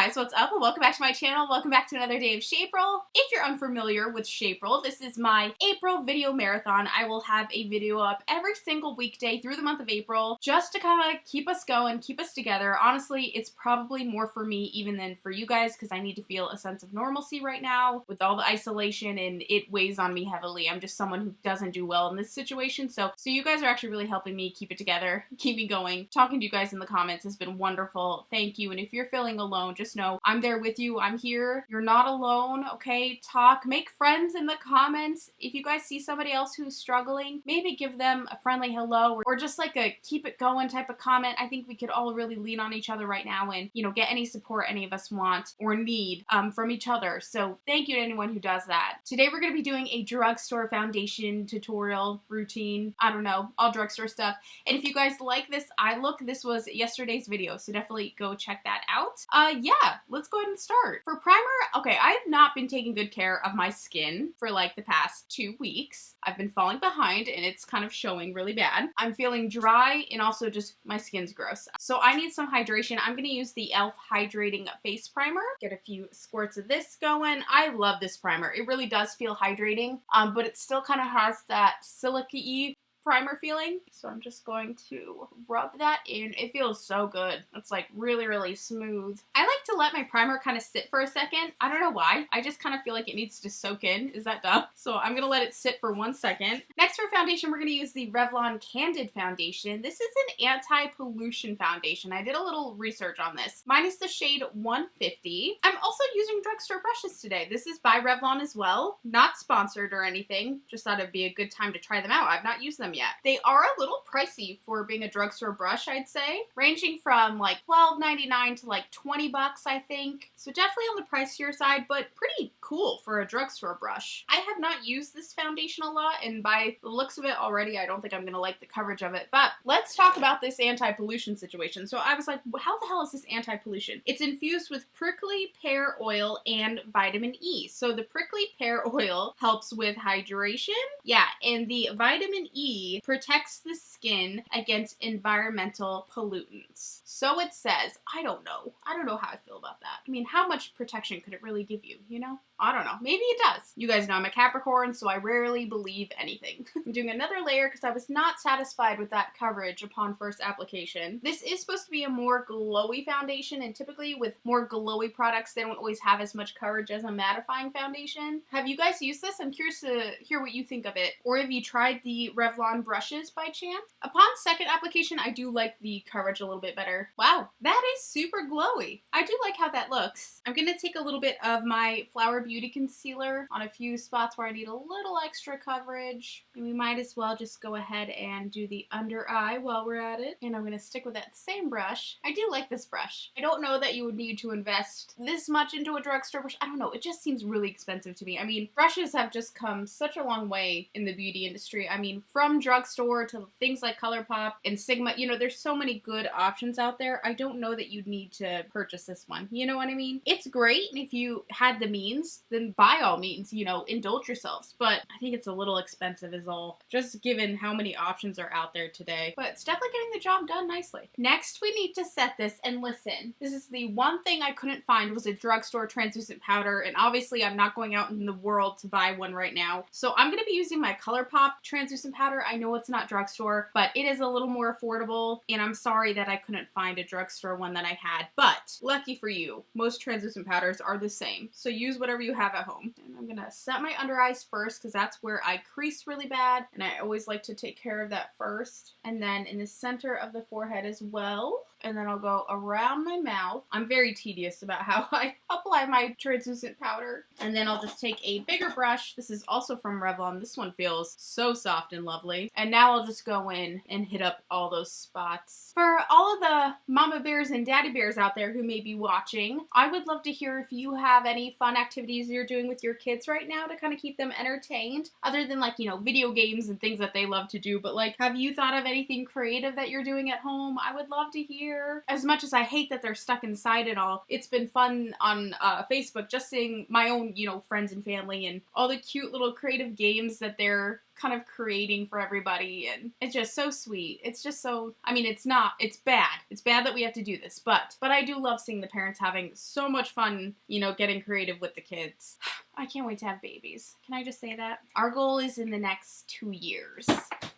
guys, what's up? Well, welcome back to my channel. Welcome back to another day of SHAEXO. If you're unfamiliar with SHAEXO, this is my April video marathon. I will have a video up every single weekday through the month of April just to kind of keep us going, keep us together. Honestly, it's probably more for me even than for you guys because I need to feel a sense of normalcy right now with all the isolation and it weighs on me heavily. I'm just someone who doesn't do well in this situation. So you guys are actually really helping me keep it together, keep me going. Talking to you guys in the comments has been wonderful. Thank you. And if you're feeling alone, just know I'm there with you. I'm here. You're not alone, okay? Talk, make friends in the comments. If you guys see somebody else who's struggling, maybe give them a friendly hello or just like a keep it going type of comment. I think we could all really lean on each other right now and, you know, get any support any of us want or need from each other. So thank you to anyone who does that. Today we're going to be doing a drugstore foundation tutorial routine. I don't know, all drugstore stuff. And if you guys like this eye look, this was yesterday's video, so definitely go check that out. Yeah, let's go ahead and start. For primer, okay, I have not been taking good care of my skin for like the past 2 weeks. I've been falling behind and it's kind of showing really bad. I'm feeling dry and also just my skin's gross. So I need some hydration. I'm gonna use the e.l.f. Hydrating Face Primer. Get a few squirts of this going. I love this primer. It really does feel hydrating, but it still kind of has that silica-y primer feeling. So I'm just going to rub that in. It feels so good. It's like really, really smooth. I like to let my primer kind of sit for a second. I don't know why. I just kind of feel like it needs to soak in. Is that dumb? So I'm going to let it sit for 1 second. Next for foundation, we're going to use the Revlon Candid Foundation. This is an anti-pollution foundation. I did a little research on this. Mine is the shade 150. I'm also using drugstore brushes today. This is by Revlon as well. Not sponsored or anything. Just thought it'd be a good time to try them out. I've not used them yet. They are a little pricey for being a drugstore brush, I'd say, ranging from like $12.99 to like 20 bucks, I think. So definitely on the pricier side, but pretty cool for a drugstore brush. I have not used this foundation a lot, and by the looks of it already, I don't think I'm gonna like the coverage of it. But let's talk about this anti-pollution situation. So I was like, how the hell is this anti-pollution? It's infused with prickly pear oil and vitamin E. So the prickly pear oil helps with hydration. Yeah, and the vitamin E protects the skin against environmental pollutants. So it says. I don't know how I feel about that. I mean, how much protection could it really give you, you know? I don't know. Maybe it does. You guys know I'm a Capricorn, so I rarely believe anything. I'm doing another layer because I was not satisfied with that coverage upon first application. This is supposed to be a more glowy foundation, and typically with more glowy products, they don't always have as much coverage as a mattifying foundation. Have you guys used this? I'm curious to hear what you think of it. Or have you tried the Revlon brushes by chance? Upon second application, I do like the coverage a little bit better. Wow, that is super glowy. I do like how that looks. I'm gonna take a little bit of my Flower Beauty concealer on a few spots where I need a little extra coverage. And we might as well just go ahead and do the under eye while we're at it. And I'm gonna stick with that same brush. I do like this brush. I don't know that you would need to invest this much into a drugstore brush. I don't know, it just seems really expensive to me. I mean, brushes have just come such a long way in the beauty industry. I mean, from drugstore to things like ColourPop and Sigma, you know, there's so many good options out there. I don't know that you'd need to purchase this one. You know what I mean? It's great, and if you had the means, then by all means, you know, indulge yourselves. But I think it's a little expensive is all, just given how many options are out there today. But it's definitely getting the job done nicely. Next, we need to set this, and listen, this is the one thing I couldn't find was a drugstore translucent powder, and obviously I'm not going out in the world to buy one right now. So I'm going to be using my ColourPop translucent powder. I know it's not drugstore, but it is a little more affordable, and I'm sorry that I couldn't find a drugstore one that I had, but lucky for you, most translucent powders are the same. So use whatever you have at home. And I'm gonna set my under eyes first because that's where I crease really bad, and I always like to take care of that first. And then in the center of the forehead as well. And then I'll go around my mouth. I'm very tedious about how I apply my translucent powder. And then I'll just take a bigger brush. This is also from Revlon. This one feels so soft and lovely. And now I'll just go in and hit up all those spots. For all of the mama bears and daddy bears out there who may be watching, I would love to hear if you have any fun activities you're doing with your kids right now to kind of keep them entertained, other than like, you know, video games and things that they love to do. But like, have you thought of anything creative that you're doing at home? I would love to hear. here. As much as I hate that they're stuck inside and all, it's been fun on Facebook just seeing my own, you know, friends and family and all the cute little creative games that they're kind of creating for everybody, and it's just so sweet. It's just so, I mean, it's bad. It's bad that we have to do this, but I do love seeing the parents having so much fun, you know, getting creative with the kids. I can't wait to have babies. Can I just say that? Our goal is in the next 2 years.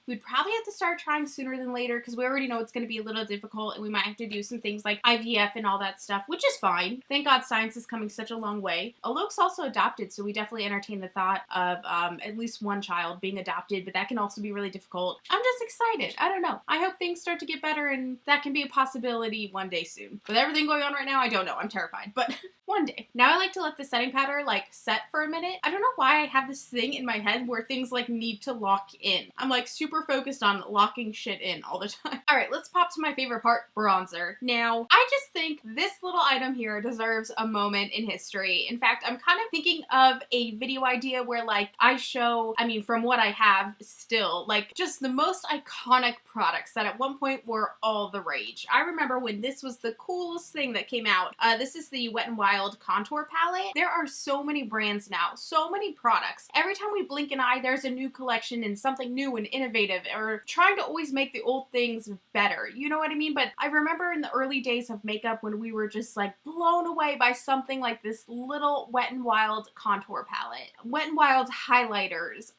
We'd probably have to start trying sooner than later because we already know it's going to be a little difficult and we might have to do some things like IVF and all that stuff, which is fine. Thank God science is coming such a long way. Alok's also adopted, so we definitely entertain the thought of at least one child being adopted, but that can also be really difficult. I'm just excited. I don't know. I hope things start to get better and that can be a possibility one day soon. With everything going on right now, I don't know. I'm terrified, but one day. Now I like to let the setting powder like set for a minute. I don't know why I have this thing in my head where things like need to lock in. I'm like super focused on locking shit in all the time. All right, let's pop to my favorite part, bronzer. Now, I just think this little item here deserves a moment in history. In fact, I'm kind of thinking of a video idea where like I show, I mean, from what I have still, like just the most iconic products that at one point were all the rage. I remember when this was the coolest thing that came out. This is the Wet n Wild contour palette. There are so many brands now, so many products. Every time we blink an eye, there's a new collection and something new and innovative, or trying to always make the old things better. You know what I mean? But I remember in the early days of makeup when we were just like blown away by something like this little Wet n Wild contour palette. Wet n Wild highlighters.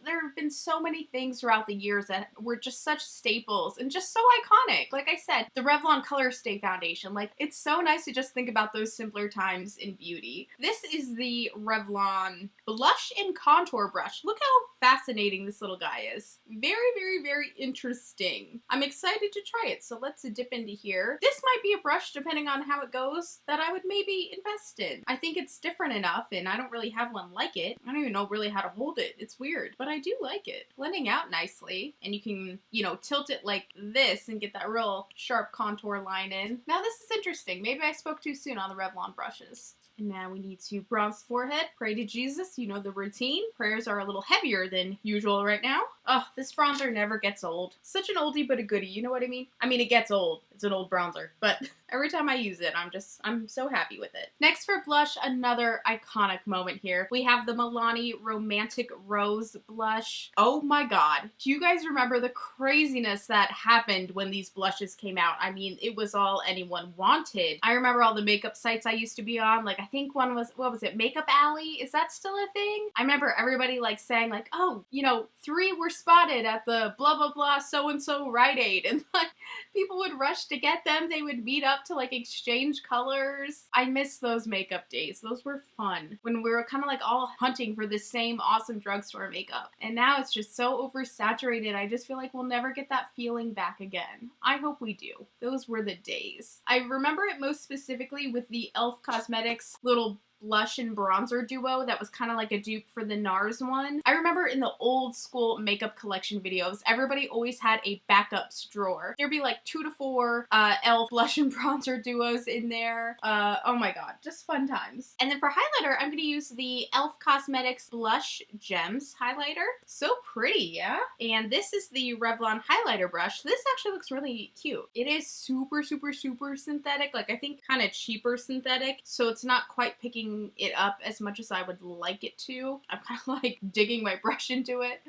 There have been so many things throughout the years that were just such staples and just so iconic. Like I said, the Revlon Color Stay Foundation. Like, it's so nice to just think about those simpler times in beauty. This is the Revlon Blush and Contour Brush. Look how fascinating this little guy is. Very, very, very interesting. I'm excited to try it, so let's dip into here. This might be a brush, depending on how it goes, that I would maybe invest in. I think it's different enough, and I don't really have one like it. I don't even know really how to hold it. It's weird, but I do like it. Blending out nicely, and you can, you know, tilt it like this and get that real sharp contour line in. Now this is interesting. Maybe I spoke too soon on the Revlon brushes. And now we need to bronze forehead, pray to Jesus, you know the routine. Prayers are a little heavier than usual right now. Oh, this bronzer never gets old. Such an oldie but a goodie, you know what I mean? I mean, it gets old. It's an old bronzer, but every time I use it, I'm so happy with it. Next for blush, another iconic moment here. We have the Milani Romantic Rose blush. Oh my God. Do you guys remember the craziness that happened when these blushes came out? I mean, it was all anyone wanted. I remember all the makeup sites I used to be on. Like, I think one was, what was it? Makeup Alley? Is that still a thing? I remember everybody like saying like, oh, you know, 3 were spotted at the blah, blah, blah, so-and-so Rite Aid. And like, people would rush to get them. They would meet up to like exchange colors. I miss those makeup days. Those were fun when we were kind of like all hunting for the same awesome drugstore makeup. And now it's just so oversaturated. I just feel like we'll never get that feeling back again. I hope we do. Those were the days. I remember it most specifically with the e.l.f. Cosmetics little blush and bronzer duo that was kind of like a dupe for the NARS one. I remember in the old school makeup collection videos, everybody always had a backups drawer. There'd be like 2 to 4 e.l.f. blush and bronzer duos in there. Oh my God, just fun times. And then for highlighter, I'm going to use the e.l.f. Cosmetics Blush Gems highlighter. So pretty, yeah? And this is the Revlon highlighter brush. This actually looks really cute. It is super, super, super synthetic. Like, I think kind of cheaper synthetic. So it's not quite picking it up as much as I would like it to. I'm kind of like digging my brush into it.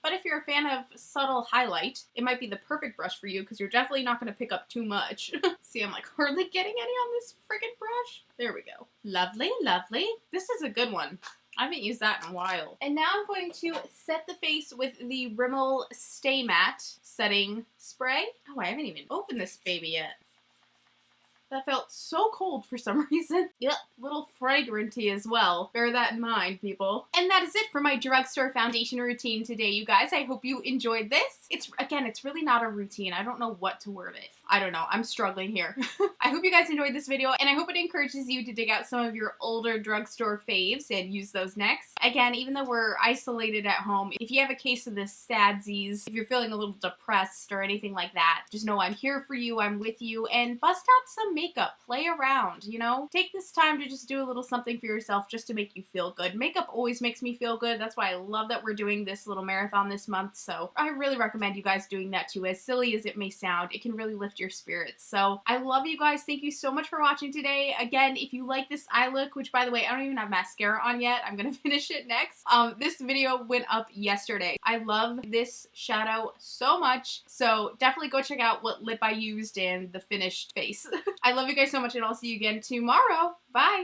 But if you're a fan of subtle highlight, it might be the perfect brush for you because you're definitely not going to pick up too much. See, I'm like hardly getting any on this friggin' brush. There we go. Lovely, lovely. This is a good one. I haven't used that in a while. And now I'm going to set the face with the Rimmel Stay Matte setting spray. Oh, I haven't even opened this baby yet. That felt so cold for some reason. Yep, little fragranty as well. Bear that in mind, people. And that is it for my drugstore foundation routine today, you guys. I hope you enjoyed this. It's really not a routine. I don't know what to word it. I don't know. I'm struggling here. I hope you guys enjoyed this video, and I hope it encourages you to dig out some of your older drugstore faves and use those next. Again, even though we're isolated at home, if you have a case of the sadsies, if you're feeling a little depressed or anything like that, just know I'm here for you, I'm with you, and bust out some makeup. Play around, you know? Take this time to just do a little something for yourself just to make you feel good. Makeup always makes me feel good. That's why I love that we're doing this little marathon this month, so I really recommend you guys doing that too. As silly as it may sound, it can really lift your spirits. So I love you guys. Thank you so much for watching today. Again, if you like this eye look, which by the way, I don't even have mascara on yet. I'm gonna finish it next. This video went up yesterday. I love this shadow so much. So definitely go check out what lip I used and the finished face. I love you guys so much, and I'll see you again tomorrow. Bye.